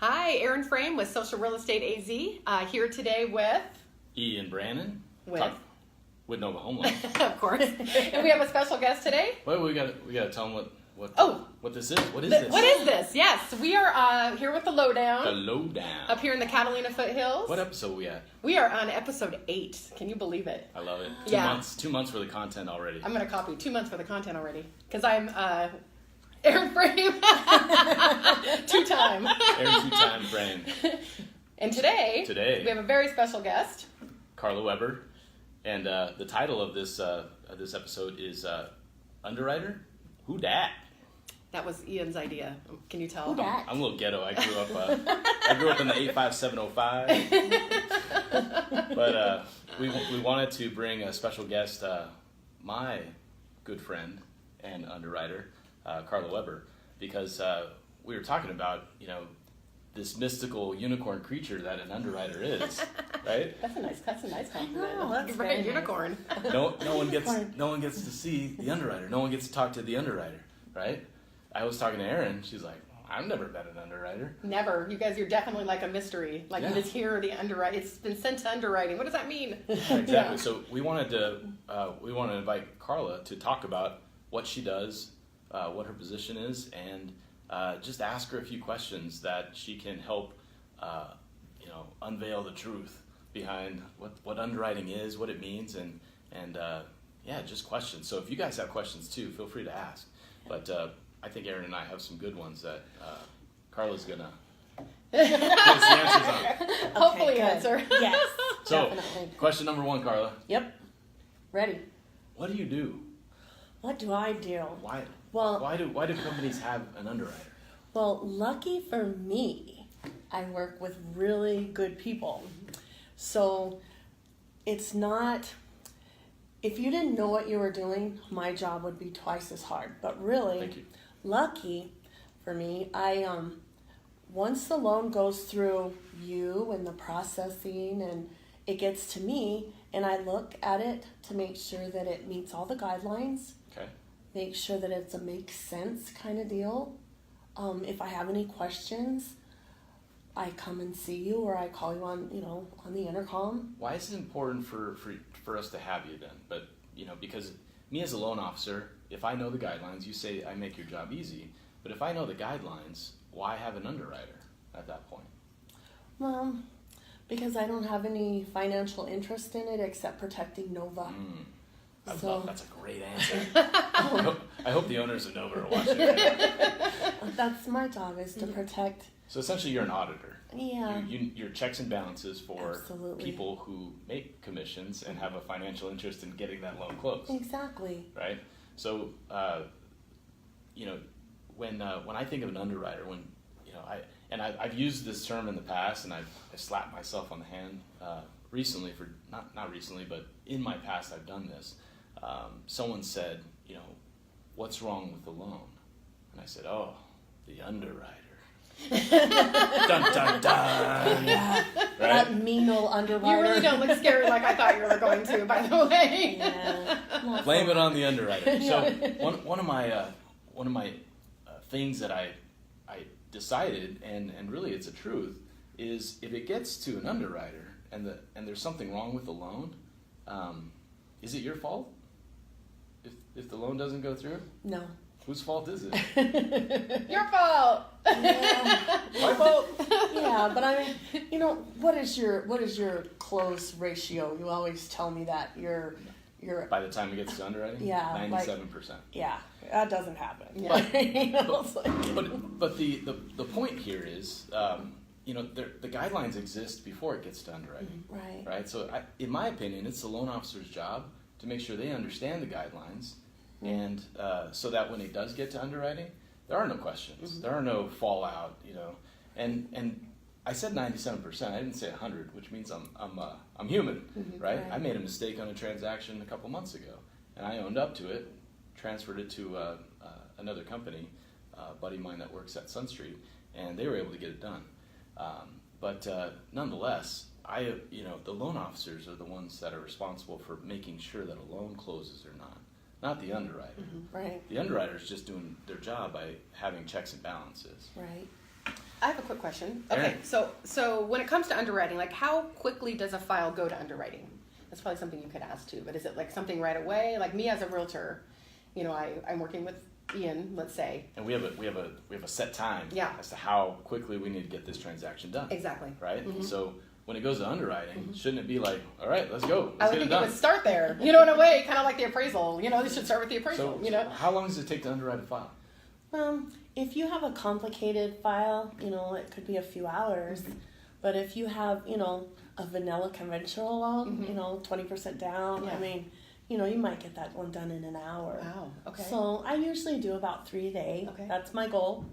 Hi, Erin Frame with Social Real Estate AZ, here today with... Ian Brannon. With Nova Home Loans. Of course. And we have a special guest today. Well, we gotta tell them what this is. What is this? What is this? Yes, we are here with the Lowdown. The Lowdown. Up here in the Catalina foothills. What episode are we at? We are on episode 8. Can you believe it? I love it. 2 months for the content already. I'm going to copy 2 months for the content already. Because I'm Erin Frame. Two-time. Erin two-time Frame. And today we have a very special guest. Carla Weber. And the title of this episode is Underwriter? Who dat? That was Ian's idea. Can you tell? Who dat? I'm a little ghetto. I grew up in the 85705. But we wanted to bring a special guest, my good friend and underwriter, Carla Weber, because we were talking about, this mystical unicorn creature that an underwriter is, right? That's a nice compliment. No, that's right, very unicorn. No one gets to see the underwriter. No one gets to talk to the underwriter, right? I was talking to Erin. She's like, I've never been an underwriter. Never. You guys, you're definitely like a mystery. Like you just hear the underwrite. It's been sent to underwriting. What does that mean? Exactly. Yeah. So we wanted to invite Carla to talk about what she does, what her position is, and just ask her a few questions that she can help, unveil the truth behind what underwriting is, what it means, and just questions. So if you guys have questions too, feel free to ask. But I think Erin and I have some good ones that Carla's gonna give us the answers on. Hopefully good. answer. Yes, So, definitely. question number 1, Carla. Yep. Ready. What do you do? What do I do? Why? Well, Why do companies have an underwriter? Well, lucky for me, I work with really good people. So it's not, if you didn't know what you were doing, my job would be twice as hard. But really, Thank you. lucky for me, once the loan goes through you and the processing and it gets to me, and I look at it to make sure that it meets all the guidelines, Okay. make sure that it's a makes sense kind of deal. If I have any questions, I come and see you, or I call you on the intercom. Why is it important for us to have you then? But because me as a loan officer, if I know the guidelines, you say I make your job easy. But if I know the guidelines, why have an underwriter at that point? Well, because I don't have any financial interest in it except protecting Nova. That's a great answer. I hope the owners of Nova are watching. That's my job, is to protect. So essentially, you're an auditor. Yeah. You're checks and balances for Absolutely. people who make commissions and have a financial interest in getting that loan closed. Exactly. Right. So, when I think of an underwriter, I've used this term in the past, and I slapped myself on the hand recently for not recently, but in my past I've done this. Someone said, what's wrong with the loan? And I said, oh, the underwriter. Dun dun dun. Yeah. Right? That mean old underwriter. You really don't look scary like I thought you were going to, by the way. Yeah. Blame it on the underwriter. So one of my things that I decided, and really it's a truth, is if it gets to an underwriter and there's something wrong with the loan, is it your fault if the loan doesn't go through? No. Whose fault is it? Your fault. Yeah. My fault. Yeah, but what is your close ratio? You always tell me that you're By the time it gets to underwriting, 97%. Yeah, that doesn't happen. Yeah. But the point here is, the guidelines exist before it gets to underwriting. Right. Right. So, in my opinion, it's the loan officer's job to make sure they understand the guidelines, and so that when it does get to underwriting, there are no questions, there are no fallout. And I said 97%. I didn't say 100, which means I'm human, right? I made a mistake on a transaction a couple months ago, and I owned up to it, transferred it to another company, a buddy of mine that works at Sun Street, and they were able to get it done. But nonetheless, the loan officers are the ones that are responsible for making sure that a loan closes or not the underwriter. Right. The underwriter is just doing their job by having checks and balances. Right. I have a quick question. Aaron. Okay, so when it comes to underwriting, like how quickly does a file go to underwriting? That's probably something you could ask too, but is it like something right away? Like me as a realtor, I'm working with Ian, let's say. And we have a set time Yeah. as to how quickly we need to get this transaction done. Exactly. Right? Mhm. So when it goes to underwriting, shouldn't it be like, all right, let's go. I Let's would get it think it done. would start there, in a way, kind of like the appraisal. They should start with the appraisal, So how long does it take to underwrite a file? If you have a complicated file, it could be a few hours. But if you have, a vanilla conventional loan, 20% down, Yeah. you might get that one done in an hour. Wow, okay. So I usually do about 3 a day. Okay. That's my goal.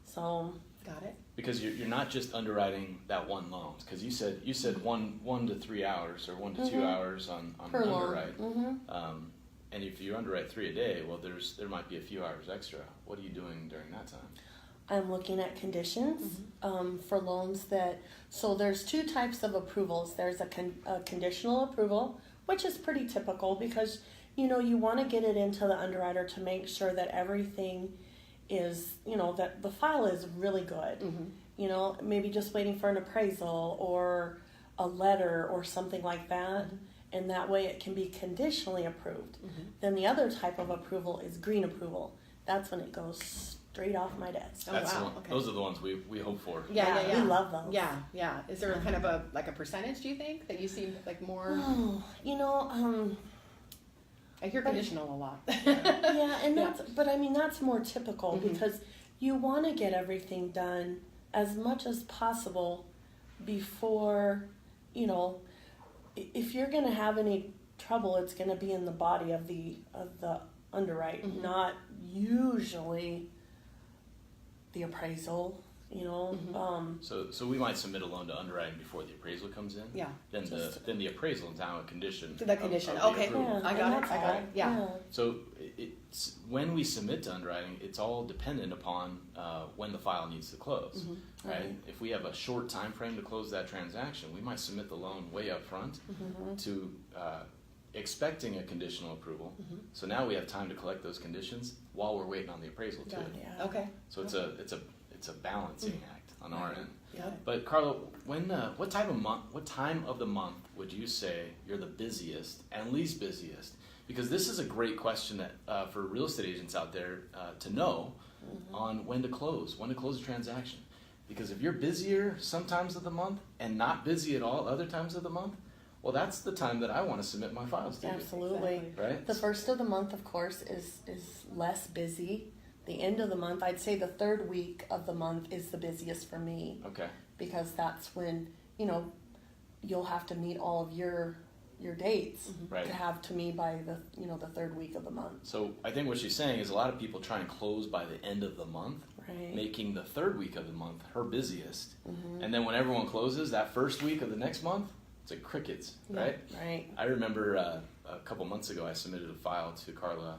So Got it. Because you're not just underwriting that one loan. Because you said 1 to 3 hours or 1 to 2 hours on per an loan. underwrite. Mm-hmm. And if you underwrite 3 a day, well, there might be a few hours extra. What are you doing during that time? I'm looking at conditions for loans so there's 2 types of approvals. There's a conditional approval, which is pretty typical because, you want to get it into the underwriter to make sure that everything is, that the file is really good. Mm-hmm. Maybe just waiting for an appraisal or a letter or something like that. And that way it can be conditionally approved. Mm-hmm. Then the other type of approval is green approval. That's when it goes straight off my desk. Oh, That's wow, the one, okay. Those are the ones we hope for. Yeah. We love those. Yeah. Is there kind of a percentage, do you think, that you see like more? Oh, I hear conditional a lot. yeah, and that's more typical because you want to get everything done as much as possible before, if you're going to have any trouble, it's going to be in the body of the underwrite, not usually the appraisal. So we might submit a loan to underwriting before the appraisal comes in. Yeah. Then the appraisal is now a condition. The condition. of the Okay. approval. I got it. Yeah. So it's when we submit to underwriting, it's all dependent upon when the file needs to close, right? If we have a short time frame to close that transaction, we might submit the loan way up front to expecting a conditional approval. So now we have time to collect those conditions while we're waiting on the appraisal too. Got it. Yeah. Okay. So it's a balancing act on our end. Got it. But Carla, what time of the month would you say you're the busiest and least busiest? Because this is a great question that for real estate agents out there to know on when to close a transaction. Because if you're busier sometimes of the month and not busy at all other times of the month, well, that's the time that I want to submit my files to. Absolutely. Exactly. Right? The first of the month, of course, is less busy. The end of the month, I'd say the 3rd week of the month is the busiest for me Okay. because that's when, you'll have to meet all of your dates Right. to have to me by the 3rd week of the month. So I think what she's saying is a lot of people try and close by the end of the month, Right. making the 3rd week of the month her busiest. And then when everyone closes, that 1st week of the next month, it's like crickets, right? Right. I remember a couple months ago I submitted a file to Carla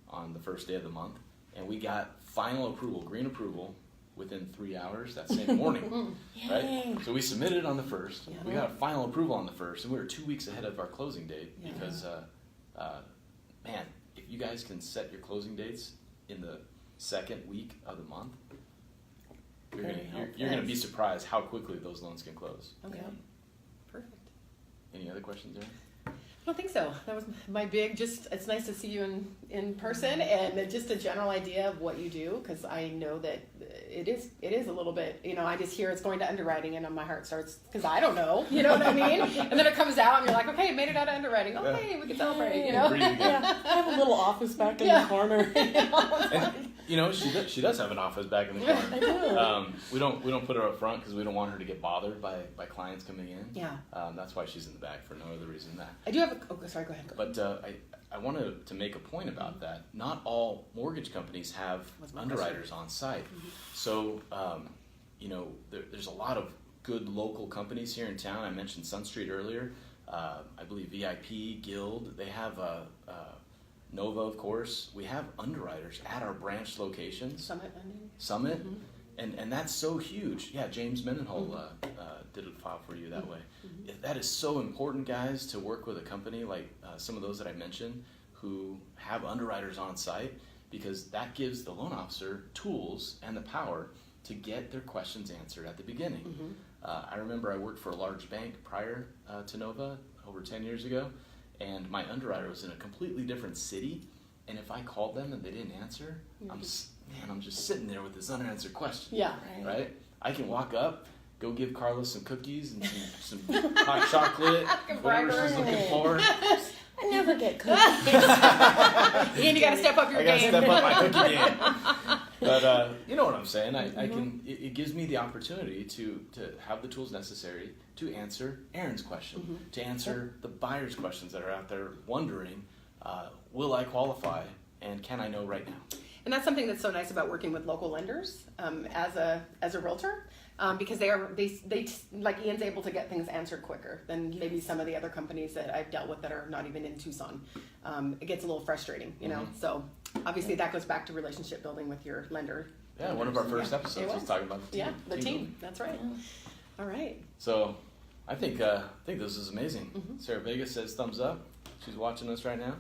on the 1st day of the month, and we got final approval, green approval, within 3 hours that same morning, right? Yay. So we submitted it on the 1st. Yeah. We got final approval on the 1st, and we were 2 weeks ahead of our closing date Yeah. because, man, if you guys can set your closing dates in the 2nd week of the month, you're gonna be surprised how quickly those loans can close. Okay. Yep. Perfect. Any other questions, Erin? I don't think so. That was my it's nice to see you in person and just a general idea of what you do, because I know that it is a little bit, I just hear it's going to underwriting and my heart starts, because I don't know, you know what I mean? And then it comes out and you're like, okay, made it out of underwriting. Okay, we can celebrate, Breathe again. Yeah, I have a little office back in the corner. And, she does have an office back in the corner. I do. We don't put her up front because we don't want her to get bothered by clients coming in. Yeah. That's why she's in the back for no other reason than that. I do have sorry, go ahead. But I wanted to make a point about that. Not all mortgage companies have underwriters on site. So, there's a lot of good local companies here in town. I mentioned Sun Street earlier. I believe VIP, Guild, they have Nova, of course. We have underwriters at our branch locations. Summit. And that's so huge. Yeah, James Mendenhall did a file for you that way. That is so important, guys, to work with a company like some of those that I mentioned who have underwriters on site, because that gives the loan officer tools and the power to get their questions answered at the beginning. Mm-hmm. I remember I worked for a large bank prior to Nova over 10 years ago, and my underwriter was in a completely different city, and if I called them and they didn't answer, I'm just sitting there with this unanswered question. Yeah. Right? I can walk up, go give Carla some cookies and some hot chocolate, whatever she's looking for. I never get cookies. Ian, you got to step up your I gotta game. step up my cookie game. But you know what I'm saying. I can. It gives me the opportunity to have the tools necessary to answer Aaron's question, to answer the buyer's questions that are out there wondering, will I qualify, and can I know right now? And that's something that's so nice about working with local lenders as a realtor. Because they like Ian's able to get things answered quicker than maybe some of the other companies that I've dealt with that are not even in Tucson. It gets a little frustrating, you know. So obviously that goes back to relationship building with your lender. Yeah, one of our first episodes was talking about the team. Yeah, the team. building. That's right. Yeah. All right. So I think this is amazing. Sarah Vega says thumbs up. She's watching us right now.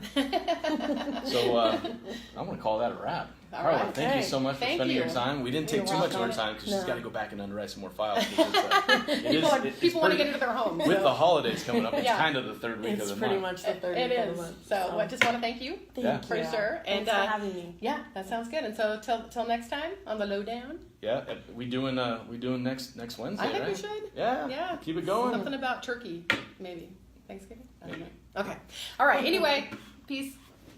So I'm going to call that a wrap. All Carla, right. thank you so much for Thank spending you. your time. We didn't take You're too much of her welcome. time because she's No. got to go back and underwrite some more files. It's People want to pretty- get into their homes. with so. the holidays coming up, it's Yeah. kind of the third week It's of the pretty month. much the third It week of is. the month. So I just want to thank you. Thank Yeah. you. For sure. And, Thanks for having me. Yeah, that sounds good. And so till next time on the lowdown. Yeah, we doing next Wednesday, I think right? we should. Yeah. Yeah. Keep it going. Something about turkey, maybe. Thanksgiving? I don't Maybe. know. Okay. All right. Anyway, peace.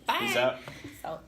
Bye. Peace out. So.